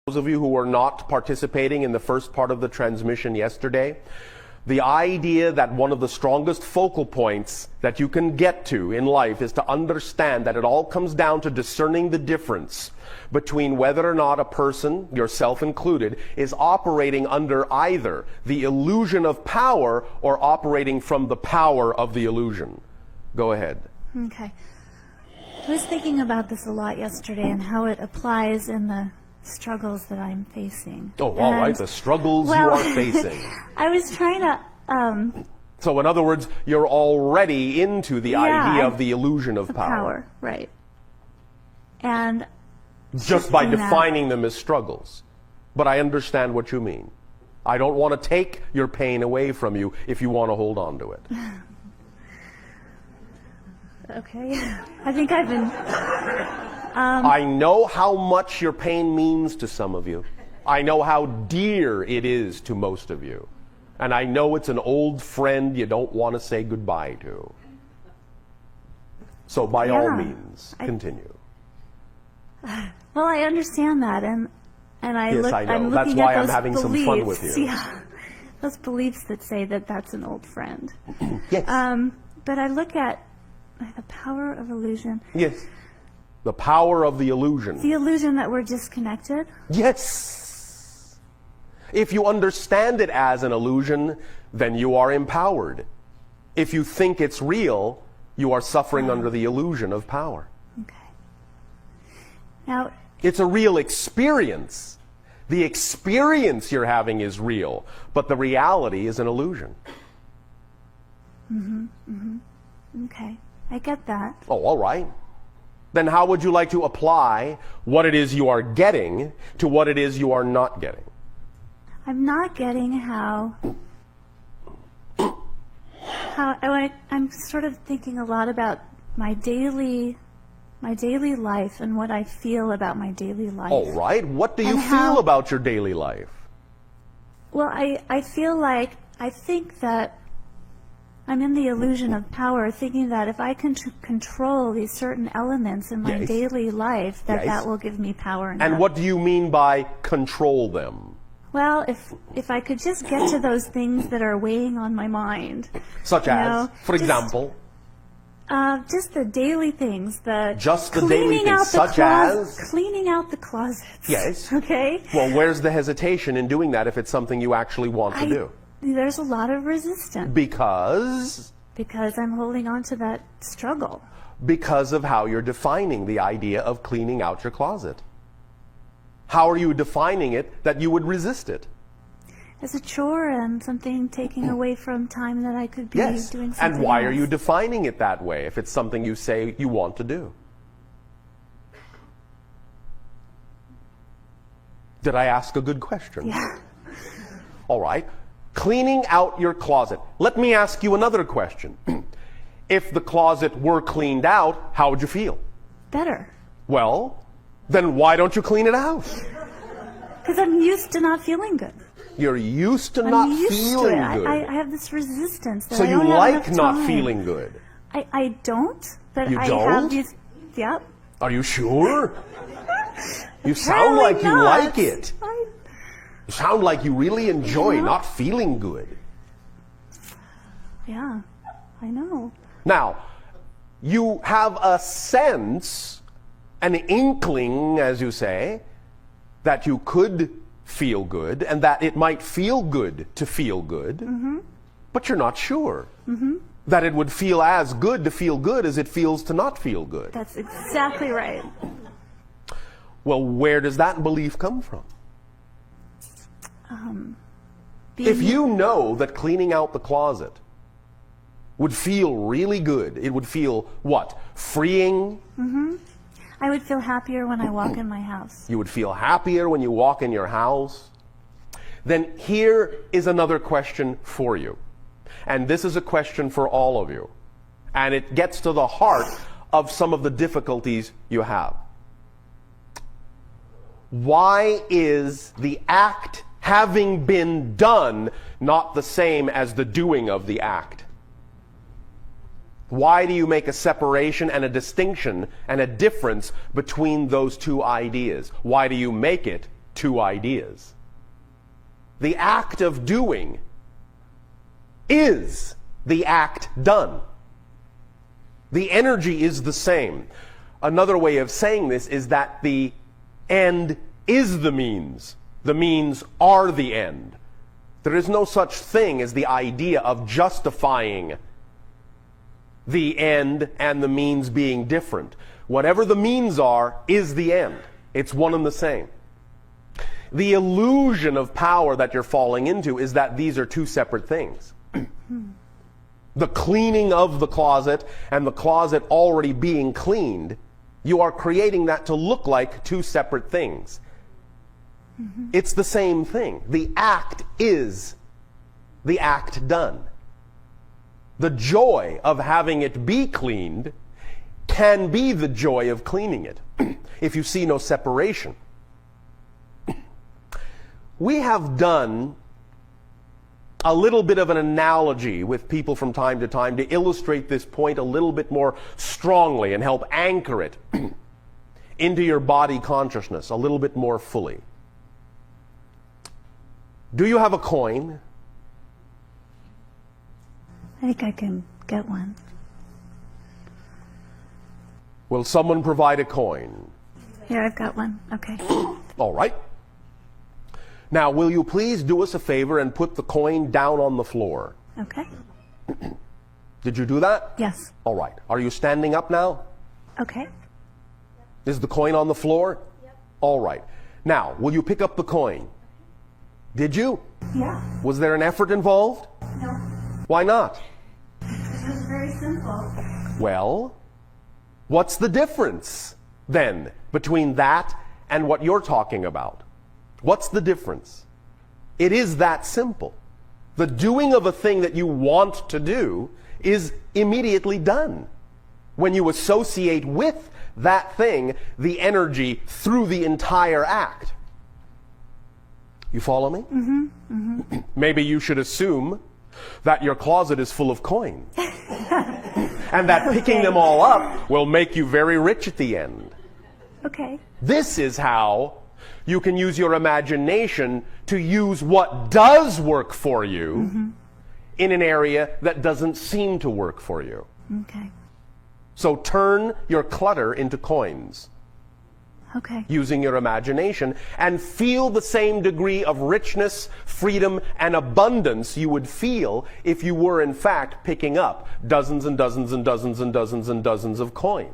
Those of you who were not participating in the first part of the transmission yesterday, the idea that one of the strongest focal points that you can get to in life is to understand that it all comes down to discerning the difference between whether or not a person, yourself included, is operating under either the illusion of power or operating from the power of the illusion. Go ahead. Okay. I was thinking about this a lot yesterday and how it applies in the struggles that I'm facing. Oh, all right, the struggles you are facing. I was trying to... So in other words, you're already into the idea of the illusion of power. Right. And... just by defining them as struggles. But I understand what you mean. I don't want to take your pain away from you if you want to hold on to it. Okay. I think I've been... I know how much your pain means to some of you. I know how dear it is to most of you. And I know it's an old friend you don't want to say goodbye to. So by all means, continue. Well, I understand that, and I yes, look. I know. I'm That's looking why at I'm those having beliefs. some fun with you. Yeah, those beliefs that say that that's an old friend. Yes. But I look at the power of illusion. Yes. The power of the illusion. The illusion that we're disconnected. Yes. If you understand it as an illusion, then you are empowered. If you think it's real, you are suffering under the illusion of power. Okay. Now, it's a real experience. The experience you're having is real, but the reality is an illusion. Okay. I get that. Oh, all right. Then how would you like to apply what it is you are getting to what it is you are not getting? I'm not getting how I'm sort of thinking a lot about my daily life and what I feel about my daily life. All right. What do you feel about your daily life? Well, I feel like, I think that I'm in the illusion of power, thinking that if I can control these certain elements in my daily life, that will give me power. And what do you mean by control them? Well, if I could just get to those things that are weighing on my mind. Such as, for example? Just the daily things. Just the daily things, such as? Cleaning out the closets. Yes. Okay? Well, where's the hesitation in doing that if it's something you actually want to do? There's a lot of resistance. Because? Because I'm holding on to that struggle. Because of how you're defining the idea of cleaning out your closet. How are you defining it that you would resist it? As a chore and something taking away from time that I could be doing something And why else. are you defining it that way if it's something you say you want to do? Did I ask a good question? Yeah. All right. Cleaning out your closet. Let me ask you another question. If the closet were cleaned out, how would you feel? Better. Well, then why don't you clean it out? Because I'm used to not feeling good. You're used to not feeling good. I have this resistance. That so I don't you have like enough not time. feeling good? I don't, but you I don't? have these. Yep. Are you sure? You sound like you like it. You sound like you really enjoy not feeling good. Yeah, I know. Now, you have a sense, an inkling, as you say, that you could feel good and that it might feel good to feel good, but you're not sure that it would feel as good to feel good as it feels to not feel good. That's exactly right. Well, where does that belief come from? If you know that cleaning out the closet would feel really good, it would feel what? Freeing? I would feel happier when I walk in my house. You would feel happier when you walk in your house. Then here is another question for you. And this is a question for all of you. And it gets to the heart of some of the difficulties you have. Why is the act having been done not the same as the doing of the act? Why do you make a separation and a distinction and a difference between those two ideas? Why do you make it two ideas. The act of doing is the act done. The energy is the same. Another way of saying this is that the end is the means. The means are the end. There is no such thing as the idea of justifying the end and the means being different. Whatever the means are is the end. It's one and the same. The illusion of power that you're falling into is that these are two separate things. The cleaning of the closet and the closet already being cleaned, you are creating that to look like two separate things. It's the same thing. The act is the act done. The joy of having it be cleaned can be the joy of cleaning it if you see no separation. We have done a little bit of an analogy with people from time to time to illustrate this point a little bit more strongly and help anchor it into your body consciousness a little bit more fully. Do you have a coin? I think I can get one. Will someone provide a coin? Here, I've got one. Okay. All right. Now, will you please do us a favor and put the coin down on the floor? Okay. Did you do that? Yes. All right. Are you standing up now? Okay. Is the coin on the floor? Yep. All right. Now, will you pick up the coin? Did you? Yeah. Was there an effort involved? No. Why not? It was very simple. Well, what's the difference then between that and what you're talking about? What's the difference? It is that simple. The doing of a thing that you want to do is immediately done when you associate with that thing the energy through the entire act. You follow me? Mm-hmm. Mm-hmm. Maybe you should assume that your closet is full of coins and that picking them all up will make you very rich at the end. Okay. This is how you can use your imagination to use what does work for you in an area that doesn't seem to work for you. Okay. So turn your clutter into coins Okay. using your imagination and feel the same degree of richness, freedom, and abundance you would feel if you were in fact picking up dozens and dozens and dozens and dozens and dozens of coins.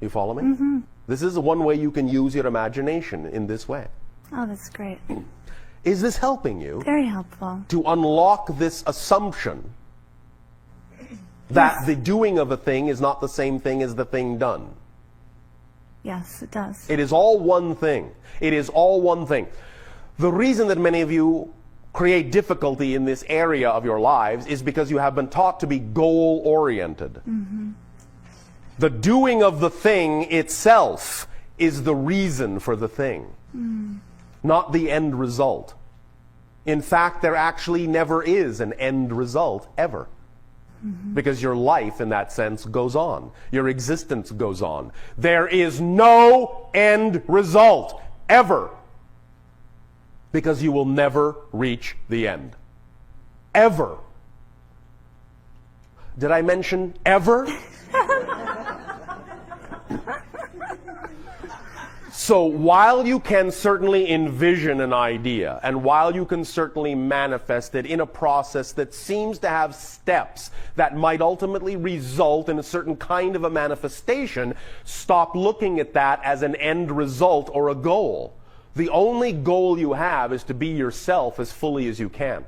You follow me? Mm-hmm. This is one way you can use your imagination in this way. Oh, that's great. Is this helping you Very helpful. to unlock this assumption that the doing of a thing is not the same thing as the thing done? Yes, it does. It is all one thing. It is all one thing. The reason that many of you create difficulty in this area of your lives is because you have been taught to be goal-oriented. The doing of the thing itself is the reason for the thing, not the end result. In fact, there actually never is an end result, ever. Because your life, in that sense, goes on. Your existence goes on. There is no end result, ever. Because you will never reach the end. Ever. Did I mention ever? So while you can certainly envision an idea, and while you can certainly manifest it in a process that seems to have steps that might ultimately result in a certain kind of a manifestation, stop looking at that as an end result or a goal. The only goal you have is to be yourself as fully as you can.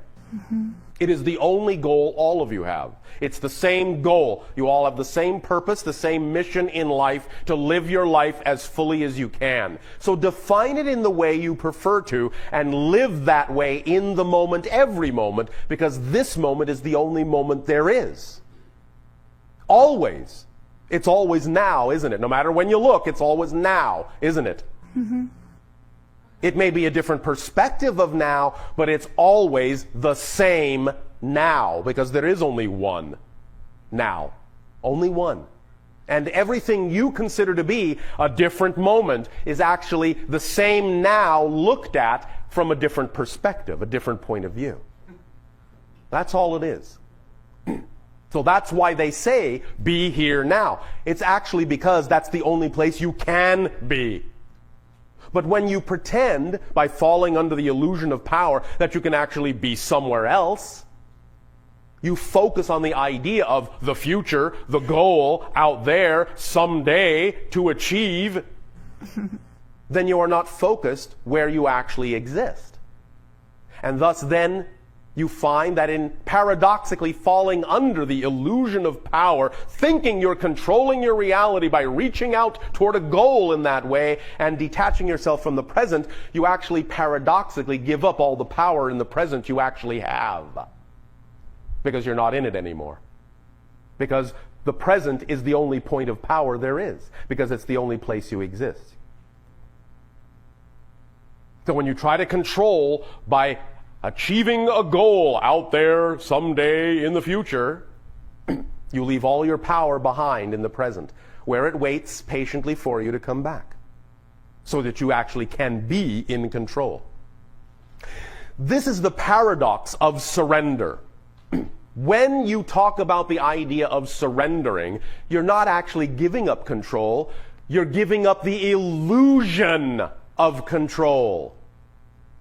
It is the only goal all of you have. It's the same goal. You all have the same purpose, the same mission in life, to live your life as fully as you can. So define it in the way you prefer to, and live that way in the moment, every moment, because this moment is the only moment there is. Always. It's always now, isn't it? No matter when you look, it's always now, isn't it? It may be a different perspective of now, but it's always the same now, because there is only one now. Only one. And everything you consider to be a different moment is actually the same now looked at from a different perspective, a different point of view. That's all it is. So that's why they say, be here now. It's actually because that's the only place you can be. But when you pretend, by falling under the illusion of power, that you can actually be somewhere else, you focus on the idea of the future, the goal out there, someday to achieve, then you are not focused where you actually exist. And thus then you find that in paradoxically falling under the illusion of power, thinking you're controlling your reality by reaching out toward a goal in that way and detaching yourself from the present, you actually paradoxically give up all the power in the present you actually have. Because you're not in it anymore. Because the present is the only point of power there is. Because it's the only place you exist. So when you try to control by achieving a goal out there someday in the future, you leave all your power behind in the present, where it waits patiently for you to come back, so that you actually can be in control. This is the paradox of surrender. When you talk about the idea of surrendering, you're not actually giving up control, you're giving up the illusion of control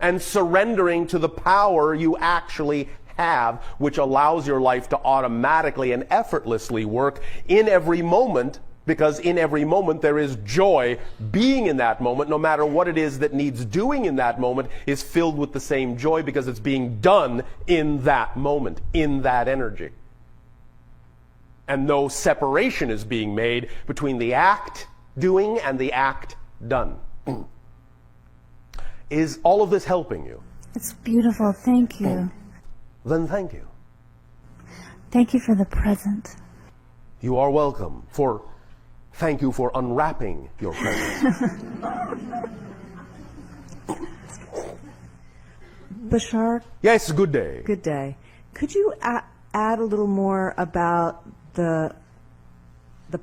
and surrendering to the power you actually have, which allows your life to automatically and effortlessly work in every moment, because in every moment there is joy. Being in that moment, no matter what it is that needs doing in that moment, is filled with the same joy because it's being done in that moment, in that energy. And no separation is being made between the act doing and the act done. Is all of this helping you? It's beautiful. Thank you. Then thank you. Thank you for the present. You are welcome. Thank you for unwrapping your present. Bashar? Yes, good day. Good day. Could you add a little more about the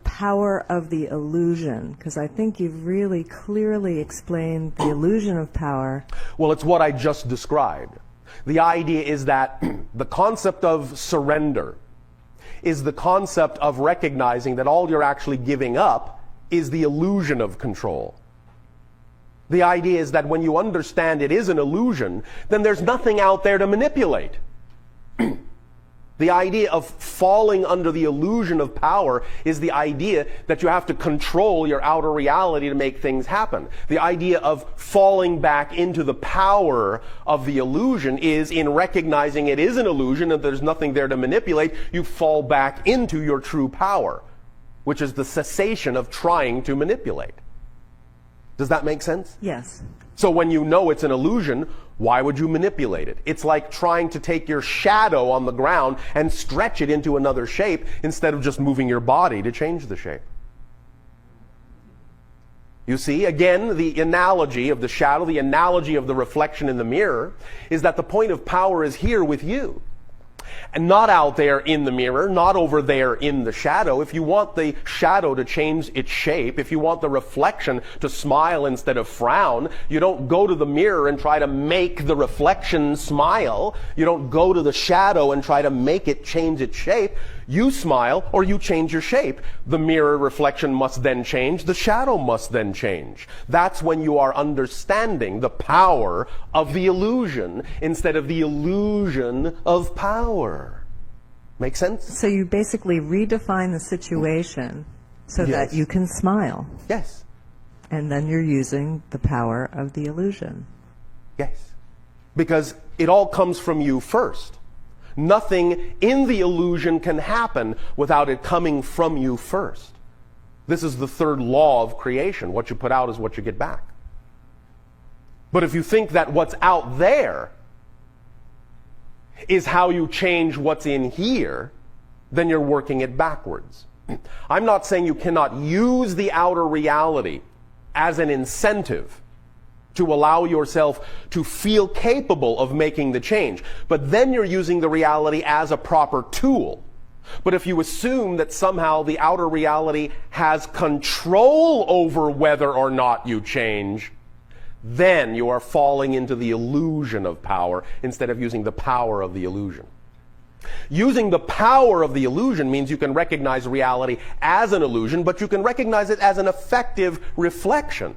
power of the illusion? Because I think you've really clearly explained the illusion of power. Well, it's what I just described. The idea is that the concept of surrender is the concept of recognizing that all you're actually giving up is the illusion of control. The idea is that when you understand it is an illusion, then there's nothing out there to manipulate. The idea of falling under the illusion of power is the idea that you have to control your outer reality to make things happen. The idea of falling back into the power of the illusion is in recognizing it is an illusion and there's nothing there to manipulate, you fall back into your true power, which is the cessation of trying to manipulate. Does that make sense? Yes. So when you know it's an illusion, why would you manipulate it? It's like trying to take your shadow on the ground and stretch it into another shape instead of just moving your body to change the shape. You see, again, the analogy of the shadow, the analogy of the reflection in the mirror, is that the point of power is here with you. And not out there in the mirror, not over there in the shadow. If you want the shadow to change its shape, if you want the reflection to smile instead of frown, you don't go to the mirror and try to make the reflection smile. You don't go to the shadow and try to make it change its shape. You smile or you change your shape. The mirror reflection must then change. The shadow must then change. That's when you are understanding the power of the illusion instead of the illusion of power. Make sense? So you basically redefine the situation so Yes. that you can smile. Yes. And then you're using the power of the illusion. Yes. Because it all comes from you first. Nothing in the illusion can happen without it coming from you first. This is the third law of creation. What you put out is what you get back. But if you think that what's out there is how you change what's in here, then you're working it backwards. I'm not saying you cannot use the outer reality as an incentive to allow yourself to feel capable of making the change. But then you're using the reality as a proper tool But if you assume that somehow the outer reality has control over whether or not you change, then you are falling into the illusion of power instead of using the power of the illusion. Using the power of the illusion means you can recognize reality as an illusion, but you can recognize it as an effective reflection.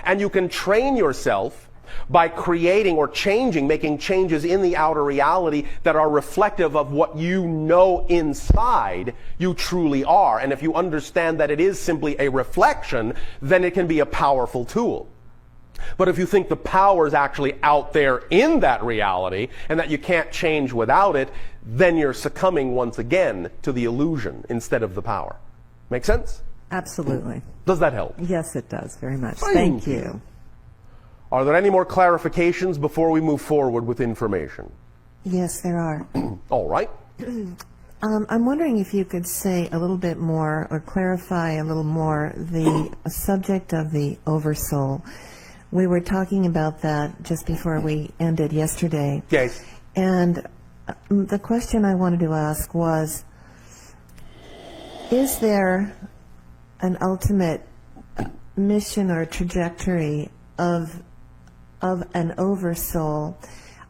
And you can train yourself by creating or changing, making changes in the outer reality that are reflective of what you know inside you truly are. And if you understand that it is simply a reflection, then it can be a powerful tool. But if you think the power is actually out there in that reality and that you can't change without it, then you're succumbing once again to the illusion instead of the power. Make sense? Absolutely. Does that help? Yes, it does, very much. Thank you. Are there any more clarifications before we move forward with information? Yes, there are. All right. I'm wondering if you could say a little bit more or clarify a little more the subject of the oversoul. We were talking about that just before we ended yesterday. Yes. And the question I wanted to ask was, is there an ultimate mission or trajectory of an oversoul,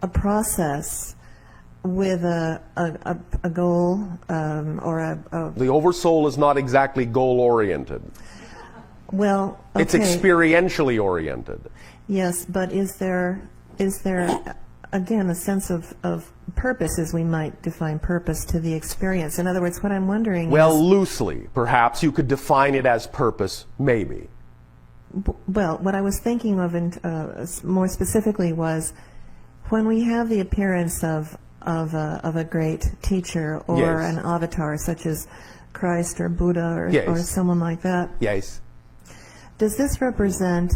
a process with a goal or a... The oversoul is not exactly goal-oriented. Well, okay. It's experientially oriented. Yes, but is there again a sense of purpose, as we might define purpose, to the experience? In other words, what I'm wondering Well, is, loosely, perhaps you could define it as purpose, maybe. well, what I was thinking of more specifically was when we have the appearance of a great teacher or Yes. an avatar such as Christ or Buddha or, Yes. or someone like that. Yes. Does this represent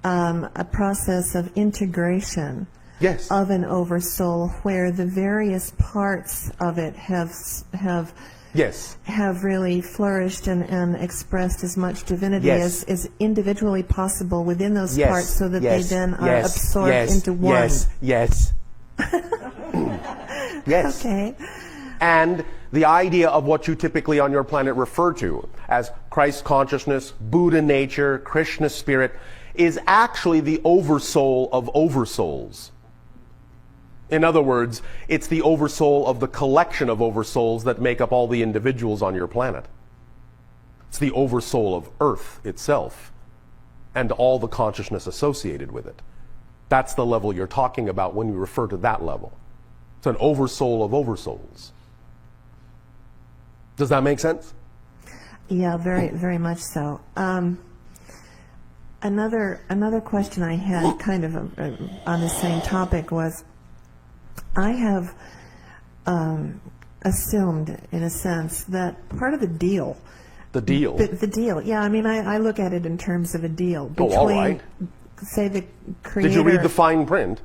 a process of integration Yes. of an oversoul where the various parts of it have Yes. really flourished and expressed as much divinity Yes. as individually possible within those Yes. parts, so that Yes. they then are Yes. absorbed Yes. into one? Yes. Yes. Yes. Okay. And the idea of what you typically on your planet refer to as Christ consciousness, Buddha nature, Krishna spirit, is actually the oversoul of oversouls. In other words, it's the oversoul of the collection of oversouls that make up all the individuals on your planet. It's the oversoul of Earth itself and all the consciousness associated with it. That's the level you're talking about when you refer to that level. It's an oversoul of oversouls. Does that make sense? Yeah, very, very much so. Another question I had, kind of on the same topic, was I have assumed, in a sense, that part of the deal. The deal. The deal, yeah. I mean, I look at it in terms of a deal between, all right. say, the creator. Did you read the fine print?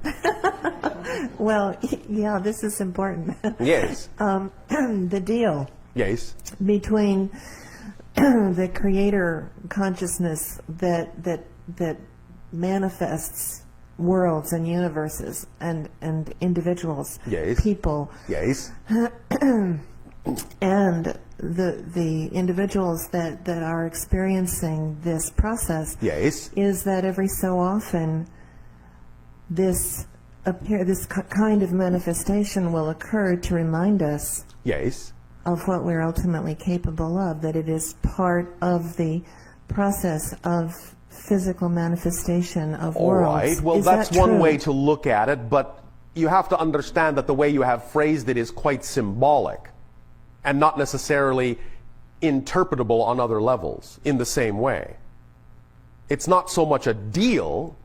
Well, yeah, this is important. Yes. The deal Yes. between the creator consciousness that manifests worlds and universes and individuals, Yes. people, Yes. and the individuals that are experiencing this process, Yes. is that every so often this kind of manifestation will occur to remind us Yes. of what we're ultimately capable of, that it is part of the process of physical manifestation of All worlds. right. Well, Is that's that one true? way to look at it, but you have to understand that the way you have phrased it is quite symbolic and not necessarily interpretable on other levels in the same way. It's not so much a deal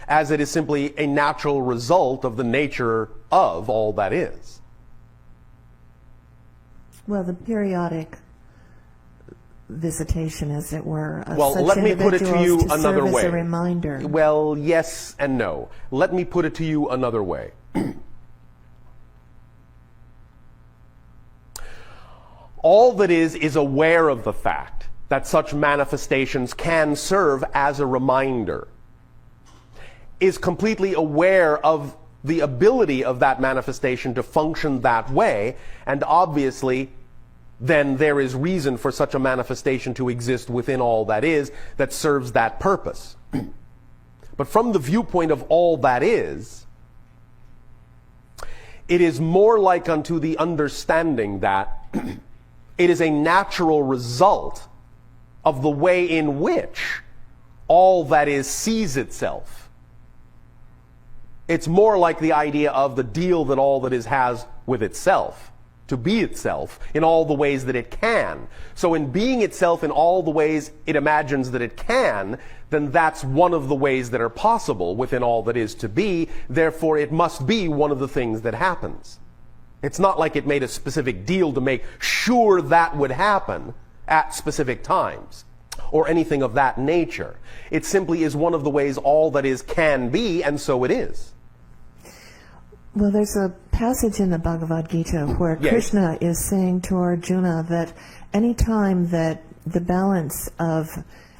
as it is simply a natural result of the nature of all that is. Well, the periodic visitation, as it were, of Well, such let me put it to you individuals another serve way. as a reminder. Well, yes and no. Let me put it to you another way. All that is aware of the fact that such manifestations can serve as a reminder, is completely aware of the ability of that manifestation to function that way, and obviously then there is reason for such a manifestation to exist within all that is that serves that purpose. But from the viewpoint of all that is, it is more like unto the understanding that it is a natural result of the way in which all that is sees itself. It's more like the idea of the deal that all that is has with itself, to be itself in all the ways that it can. So in being itself in all the ways it imagines that it can, then that's one of the ways that are possible within all that is to be. Therefore, it must be one of the things that happens. It's not like it made a specific deal to make sure that would happen at specific times or anything of that nature. It simply is one of the ways all that is can be, and so it is. Well, there's a passage in the Bhagavad Gita where Krishna is saying to Arjuna that any time that the balance of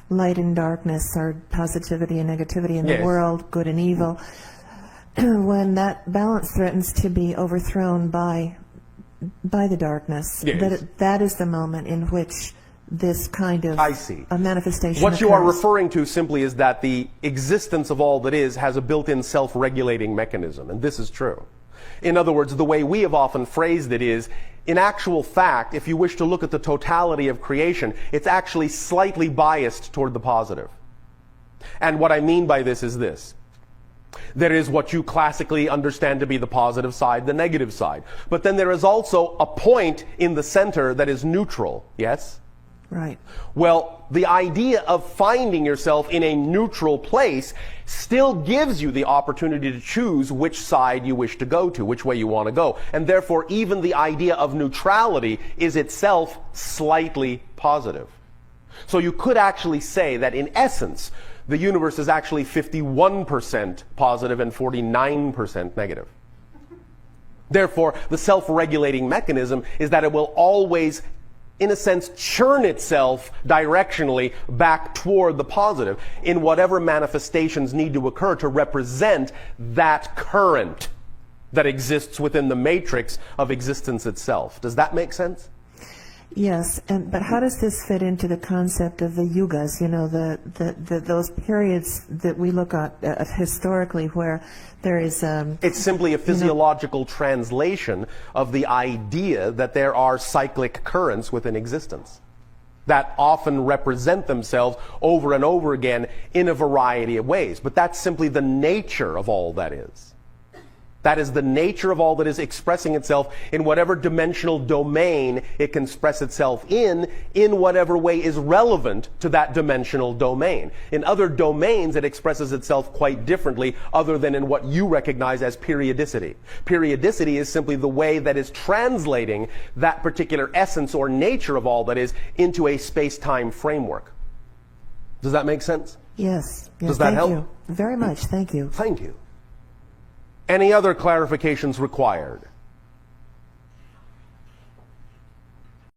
light and darkness, or positivity and negativity in the world, good and evil, when that balance threatens to be overthrown by the darkness, that is the moment in which this kind of a manifestation What occurs. you are referring to simply is that the existence of all that is has a built-in self-regulating mechanism, and this is true. In other words, the way we have often phrased it is, in actual fact, if you wish to look at the totality of creation, it's actually slightly biased toward the positive. And what I mean by this is this. There is what you classically understand to be the positive side, the negative side. But then there is also a point in the center that is neutral, yes? Right. Well, the idea of finding yourself in a neutral place still gives you the opportunity to choose which side you wish to go to, which way you want to go. And therefore, even the idea of neutrality is itself slightly positive. So you could actually say that in essence, the universe is actually 51% positive and 49% negative. Therefore, the self-regulating mechanism is that it will always, in a sense, churn itself directionally back toward the positive in whatever manifestations need to occur to represent that current that exists within the matrix of existence itself. Does that make sense? Yes, but how does this fit into the concept of the yugas? You know, those periods that we look at historically, where there is. It's simply a physiological translation of the idea that there are cyclic currents within existence that often represent themselves over and over again in a variety of ways. But that's simply the nature of all that is. That is the nature of all that is expressing itself in whatever dimensional domain it can express itself in whatever way is relevant to that dimensional domain. In other domains, it expresses itself quite differently other than in what you recognize as periodicity. Periodicity is simply the way that is translating that particular essence or nature of all that is into a space-time framework. Does that make sense? Yes. Does that help? Thank you very much. Thank you. Thank you. Any other clarifications required?